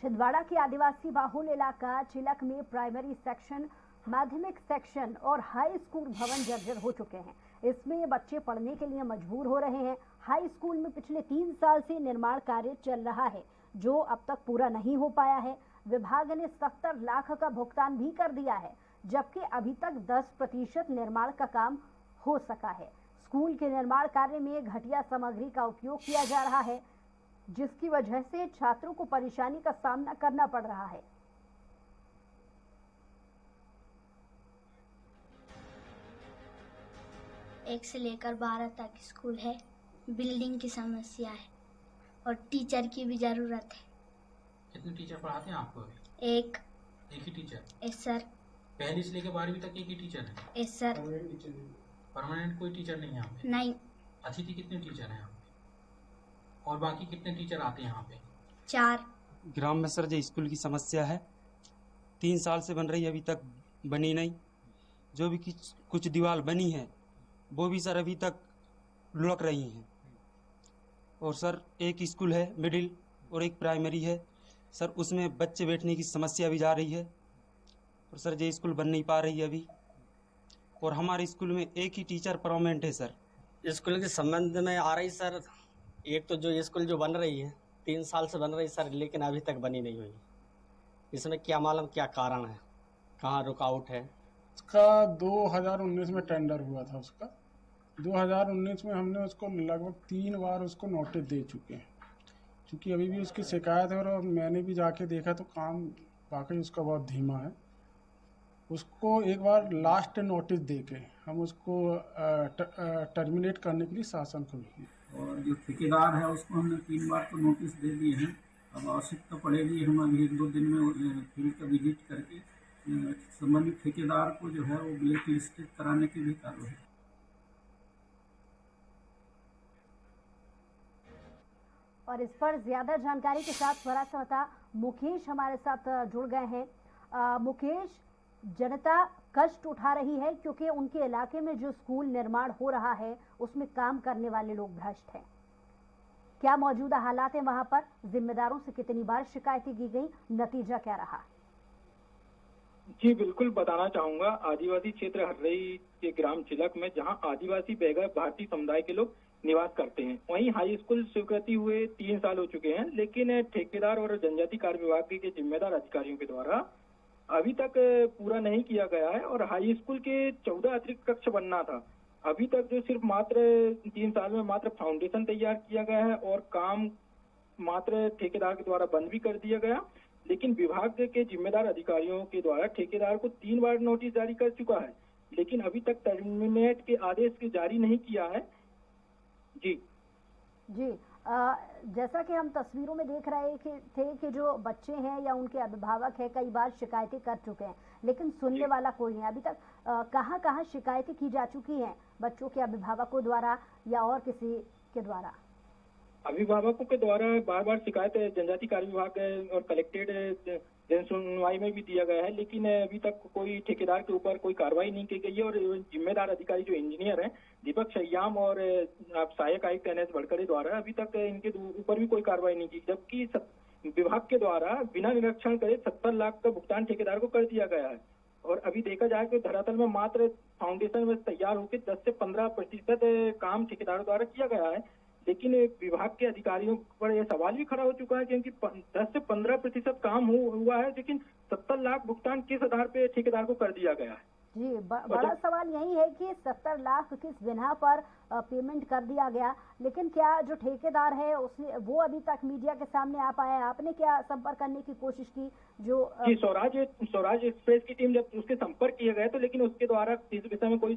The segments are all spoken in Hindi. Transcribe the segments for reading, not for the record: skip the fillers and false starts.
छिंदवाड़ा के आदिवासी बाहुल इलाका चिलक में प्राइमरी सेक्शन, माध्यमिक सेक्शन और हाई स्कूल भवन जर्जर हो चुके हैं। इसमें बच्चे पढ़ने के लिए मजबूर हो रहे हैं। हाई स्कूल में पिछले 3 साल से निर्माण कार्य चल रहा है, जो अब तक पूरा नहीं हो पाया है। विभाग ने 70 लाख का भुगतान भी कर दिया है, जबकि अभी तक 10% निर्माण का काम हो सका है। स्कूल के निर्माण कार्य में घटिया सामग्री का उपयोग किया जा रहा है, जिसकी वजह से छात्रों को परेशानी का सामना करना पड़ रहा है। एक से लेकर 12 तक स्कूल है। बिल्डिंग की समस्या है और टीचर की भी जरूरत है। कितने टीचर पढ़ाते हैं आपको अभी? एक ही टीचर? Yes sir. पहली से लेकर 12वीं तक एक ही टीचर है? Yes sir. परमानेंट कोई टीचर नहीं है यहाँ पे? नहीं। अतिथि कितने टीचर हैं यहाँ पे? और बाकी कितने टीचर आते हैं यहाँ पे? 4। ग्राम में सर जो स्कूल की समस्या है, 3 साल से बन रही है, अभी तक बनी नहीं। जो भी कुछ दीवार बनी है वो भी सर अभी तक लुढ़क रही हैं। और सर एक स्कूल है मिडिल और एक प्राइमरी है सर, उसमें बच्चे बैठने की समस्या भी जा रही है। और सर ये स्कूल बन नहीं पा रही है अभी। और हमारे स्कूल में एक ही टीचर परमानेंट है सर। स्कूल के संबंध में आ रही सर, एक तो जो स्कूल जो बन रही है 3 साल से बन रही सर, लेकिन अभी तक बनी नहीं हुई। इसमें क्या मालूम क्या कारण है, कहाँ रुकावट है। उसका 2019 में टेंडर हुआ था। उसका 2019 में हमने उसको लगभग 3 बार उसको नोटिस दे चुके हैं, क्योंकि अभी भी उसकी शिकायत है। और मैंने भी जाके देखा तो काम वाकई उसका बहुत धीमा है। उसको एक बार लास्ट नोटिस दे के हम उसको टर्मिनेट करने के लिए शासन को भेजे। और जो ठेकेदार है उसको हमने 3 बार तो नोटिस दे दिए हैं। अब आवश्यकता पड़ेगी, हम अभी 1-2 दिन में फील्ड का विजिट करके संबंधित ठेकेदार को जो है वो ब्लैक लिस्टेड कराने की भी कार्रवाई। और इस पर ज्यादा जानकारी के साथ स्वराष्ट्र मुकेश हमारे साथ जुड़ गए हैं। मुकेश, जनता कष्ट उठा रही है क्योंकि उनके इलाके में जो स्कूल निर्माण हो रहा है उसमें काम करने वाले लोग भ्रष्ट हैं। क्या मौजूदा हालात है वहां पर? जिम्मेदारों से कितनी बार शिकायतें की गई, नतीजा क्या रहा? जी बिल्कुल बताना चाहूंगा। आदिवासी क्षेत्र हर्रई के ग्राम चिलक में जहां आदिवासी बेघर भारतीय समुदाय के लोग निवास करते हैं, वहीं हाई स्कूल स्वीकृति हुए 3 साल हो चुके हैं, लेकिन ठेकेदार और जनजाति कार्य विभाग के जिम्मेदार अधिकारियों के द्वारा अभी तक पूरा नहीं किया गया है। और हाई स्कूल के 14 अतिरिक्त कक्ष बनना था, अभी तक जो सिर्फ मात्र 3 साल में मात्र फाउंडेशन तैयार किया गया है और काम मात्र ठेकेदार के द्वारा बंद भी कर दिया गया। लेकिन विभाग के जिम्मेदार अधिकारियों के द्वारा ठेकेदार को 3 बार नोटिस जारी कर चुका है, लेकिन अभी तक टर्मिनेट के आदेश के जारी नहीं किया है। जी जैसा कि हम तस्वीरों में देख रहे थे कि जो बच्चे हैं या उनके अभिभावक हैं कई बार शिकायतें कर चुके हैं, लेकिन सुनने वाला कोई नहीं। अभी तक कहां शिकायतें की जा चुकी हैं बच्चों के अभिभावकों द्वारा या और किसी के द्वारा? अभिभावकों के द्वारा बार बार शिकायत जनजाति कार्य विभाग और कलेक्टेड जन सुनवाई में भी दिया गया है, लेकिन अभी तक कोई ठेकेदार के ऊपर कोई कार्रवाई नहीं की गई है। और जिम्मेदार अधिकारी जो इंजीनियर हैं दीपक शय्याम और सहायक आयुक्त NS भड़कड़े द्वारा अभी तक इनके ऊपर भी कोई कार्रवाई नहीं की, जबकि विभाग के द्वारा बिना निरीक्षण करे 70 लाख का भुगतान ठेकेदार को कर दिया गया है। और अभी देखा जाए तो धरातल में मात्र फाउंडेशन में तैयार होकर 10 से 15% काम ठेकेदारों द्वारा किया गया है। लेकिन विभाग के अधिकारियों पर यह सवाल भी खड़ा हो चुका है क्योंकि 10 से 15% काम हुआ है, लेकिन 70 लाख भुगतान किस आधार पे ठेकेदार को कर दिया गया है? जी बड़ा सवाल यही है कि 70 लाख किस बिना पर पेमेंट कर दिया गया, लेकिन क्या जो ठेकेदार है उसने वो अभी तक मीडिया के सामने आ पाया है? आपने क्या संपर्क करने की कोशिश की? जो जी स्वराज एक्सप्रेस की टीम जब उसके संपर्क किया गया तो लेकिन उसके द्वारा इस विषय में कोई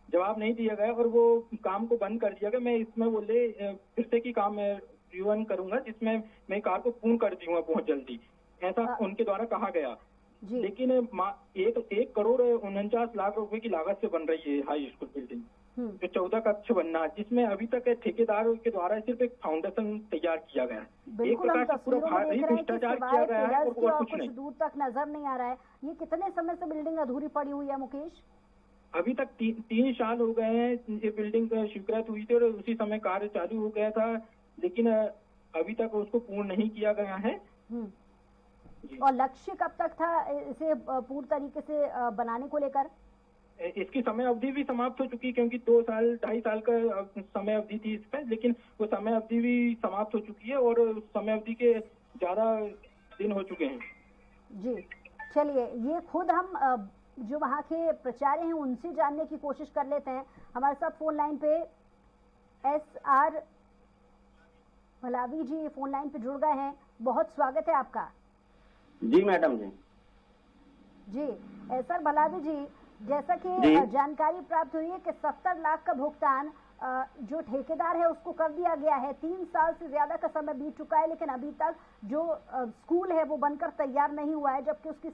जवाब नहीं दिया गया और वो काम को बंद कर दिया गया। मैं इसमें बोले फिर से की काम रिवन करूंगा, जिसमें मैं कार को पूर्ण कर दूंगा बहुत जल्दी, ऐसा उनके द्वारा कहा गया। लेकिन 1 करोड़ 49 लाख रुपए की लागत से बन रही है हाई स्कूल बिल्डिंग, जो 14 कक्ष बनना, जिसमें अभी तक ठेकेदार के द्वारा सिर्फ एक फाउंडेशन तैयार किया गया है। एक प्रकार से पूरा भ्रष्टाचार किया गया है और कुछ नहीं। दूर तक नजर नहीं आ रहा है। ये कितने समय से बिल्डिंग अधूरी पड़ी हुई है मुकेश? अभी तक 3 साल हो गए हैं ये बिल्डिंग स्वीकृत हुई थी और उसी समय कार्य चालू हो गया था, लेकिन अभी तक उसको पूर्ण नहीं किया गया है। जी। और लक्ष्य कब तक था इसे पूर्ण तरीके से बनाने को लेकर? इसकी समय अवधि भी समाप्त हो चुकी, क्योंकि 2 साल 2.5 साल का समय अवधि थी इस पर, लेकिन वो समय अवधि भी समाप्त हो चुकी है और समय अवधि के ज्यादा दिन हो चुके हैं। जी। चलिए, ये खुद हम जो वहाँ के प्राचार्य हैं उनसे जानने की कोशिश कर लेते हैं। हमारे साथ फोन लाइन पे SR भलावी जी फोन लाइन पे जुड़ गए हैं। बहुत स्वागत है आपका। जी मैडम जी। जी SR भलावी जी, जैसा कि जानकारी प्राप्त हुई है कि 70 लाख का भुगतान जो ठेकेदार है उसको कर दिया गया है। 3 साल से ज्यादा का समय बीत चुका है, लेकिन अभी तक जो स्कूल है वो बनकर तैयार नहीं हुआ है, जबकि उसकी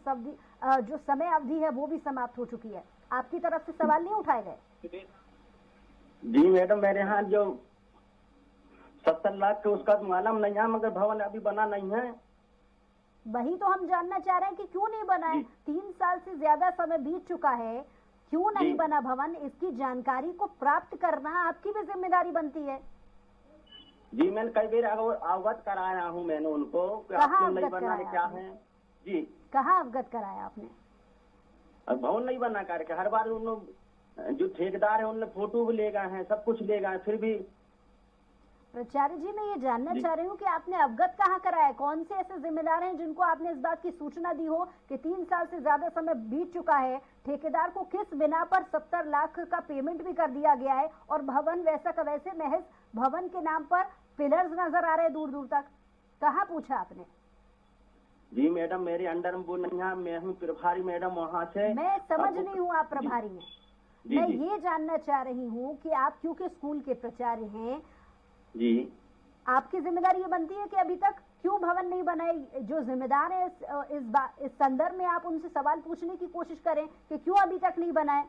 जो समय अवधि है वो भी समाप्त हो चुकी है। आपकी तरफ से सवाल नहीं उठाए गए? जी मैडम, मेरे यहाँ जो 70 लाख का उसका मालूम नहीं है, मगर भवन अभी बना नहीं है। वही तो हम जानना चाह रहे हैं कि क्यों नहीं बना है। 3 साल से ज्यादा समय बीत चुका है, क्यों नहीं बना भवन? इसकी जानकारी को प्राप्त करना आपकी भी जिम्मेदारी बनती है। जी मैंने कई बार अवगत कराया हूँ मैंने उनको, कहाँ नहीं अवगत बना कराया क्या आपने? है जी। कहाँ अवगत कराया आपने? भवन नहीं बना करके हर बार उन लोग जो ठेकेदार है उनने फोटो भी ले गए हैं, सब कुछ ले गए, फिर भी। प्राचार्य जी, मैं ये जानना चाह रही हूँ कि आपने अवगत कहाँ कराया? कौन से ऐसे जिम्मेदार हैं जिनको आपने इस बात की सूचना दी हो कि 3 साल से ज्यादा समय बीत चुका है, ठेकेदार को किस बिना पर 70 लाख का पेमेंट भी कर दिया गया है और भवन वैसा का वैसे महज भवन के नाम पर पिलर्स नजर आ रहे दूर दूर तक? कहाँ पूछा आपने? जी मैडम, मेरे अंडर में वो नहीं है, मैं हूँ प्रभारी मैडम वहाँ से। मैं समझ नहीं हूँ आप प्रभारी हैं। मैं ये जानना चाह रही हूँ कि आप क्योंकि स्कूल के प्राचार्य हैं जी, आपकी जिम्मेदारी ये बनती है कि अभी तक क्यों भवन नहीं बनाए। जो जिम्मेदार है इस संदर्भ में आप उनसे सवाल पूछने की कोशिश करें कि क्यों अभी तक नहीं बनाए।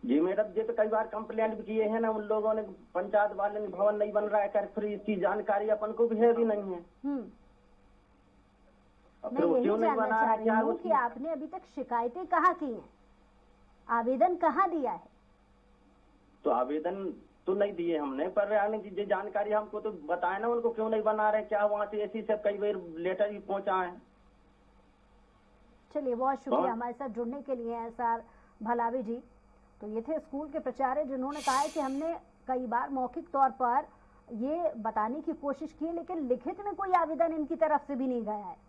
जी मैडम, ये तो कई बार कंप्लेंट भी किए हैं ना उन लोगों ने, पंचायत वाले ने, भवन नहीं बन रहा है कर, फिर इसकी जानकारी अपन को भी है भी नहीं है। मैं यही जानना चाह रही हूँ कि आपने अभी तक शिकायतें कहाँ की हैं, आवेदन कहाँ दिया है? तो आवेदन तो नहीं दिए हमने, पर ये जानकारी हमको तो बताए ना उनको, क्यों नहीं बना रहे, क्या वहाँ से ऐसी सब कई बार लेटर भी पहुँचा है। चलिए, बहुत शुक्रिया हमारे साथ जुड़ने के लिए SR भलावी जी। तो ये थे स्कूल के प्राचार्य जिन्होंने कहा है कि हमने कई बार मौखिक तौर पर ये बताने की कोशिश की, लेकिन लिखित में कोई आवेदन इनकी तरफ से भी नहीं गया है।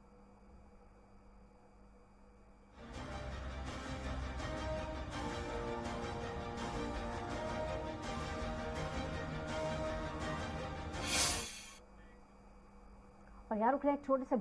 और यार, एक छोटे से